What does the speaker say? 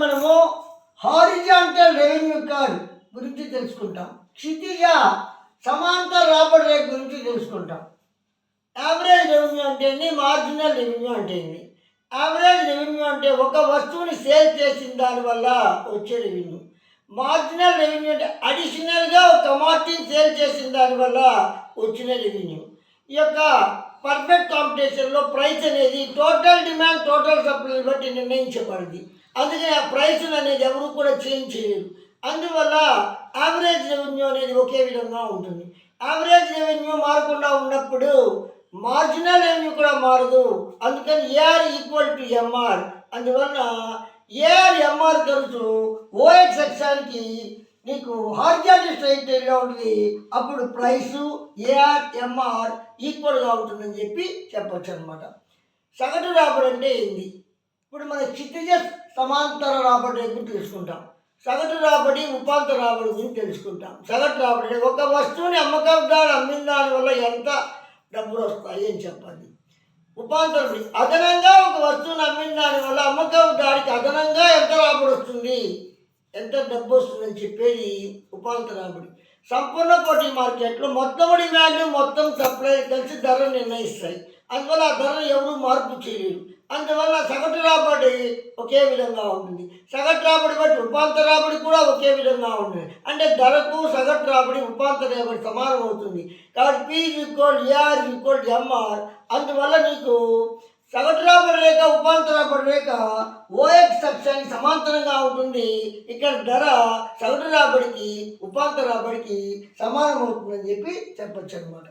మనము horizontal revenue card గురించి తెలుసుకుంటాం. క్షితిజ సమాంతర రాబడి రేట్ గురించి తెలుసుకుంటాం. యావరేజ్ రెవెన్యూ అంటే ఏంటి, మార్జినల్ రెవెన్యూ అంటే ఏంటి? యావరేజ్ రెవెన్యూ అంటే ఒక వస్తువుని సేల్ చేసిన దానివల్ల వచ్చే రెవెన్యూ. మార్జినల్ రెవెన్యూ అంటే అడిషనల్గా ఒక కమాడిటీని సేల్ చేసిన దానివల్ల వచ్చిన రెవెన్యూ. ఈ యొక్క పర్ఫెక్ట్ కాంపిటీషన్లో ప్రైస్ అనేది టోటల్ డిమాండ్ టోటల్ సప్లైని బట్టి నిర్ణయించబడింది. అందుకని ఆ ప్రైస్ అనేది ఎవరు కూడా చేంజ్ చేయలేరు. అందువల్ల యావరేజ్ రెవెన్యూ అనేది ఒకే విధంగా ఉంటుంది. యావరేజ్ రెవెన్యూ మారకుండా ఉన్నప్పుడు మార్జినల్ రెవెన్యూ కూడా మారదు. అందుకని ఏఆర్ ఈక్వల్ టు ఎంఆర్. అందువల్ల ఏఆర్ ఎంఆర్ ఖర్చు ఓఎక్స్ అక్షానికి నీకు హారిజాంటల్ స్ట్రైట్ లైన్గా ఉంటుంది. అప్పుడు ప్రైసు ఏఆర్ ఎంఆర్ ఈక్వల్గా ఉంటుందని చెప్పొచ్చు అనమాట. సగటు రాబడి అంటే ఏంది? ఇప్పుడు మన క్షితిజ సమాంతర రాబడి గురించి తెలుసుకుంటాం. సగటు రాబడి ఉపాంతర రాబడి గురించి తెలుసుకుంటాం. సగటు రాబడి ఒక వస్తువుని అమ్మకందారు అమ్మిన దానివల్ల ఎంత డబ్బులు వస్తాయి అని చెప్పాలి. ఉపాంతరం అదనంగా ఒక వస్తువుని అమ్మిన దానివల్ల అమ్మకందారికి అదనంగా ఎంత రాబడి వస్తుంది, ఎంత డబ్బు వస్తుందని చెప్పేది ఉపాంతర రాబడి. సంపూర్ణ పోటీ మార్కెట్లో మొత్తం డిమాండ్ మొత్తం సప్లై కలిసి ధరను నిర్ణయిస్తాయి. అందువల్ల ఆ ధరను ఎవరు మార్పు చేయలేరు. అందువల్ల సగటు రాబడి ఒకే విధంగా ఉంటుంది. సగటు రాబడి బట్టి ఉపాంతర రాబడి కూడా ఒకే విధంగా ఉంటుంది. అంటే ధరకు సగటు రాబడి ఉపాంతర రాబడి సమానం అవుతుంది. కాబట్టి P equal AR equal MR. అందువల్ల నీకు సగటు రాబడి రేఖ ఉపాంతర రాబడి రేఖ ఓఎక్స్ అక్షానికి సమాంతరంగా ఉంటుంది. ఇక్కడ ధర సగటు రాబడికి ఉపాంతర రాబడికి సమానం అవుతుందని చెప్పొచ్చు అనమాట.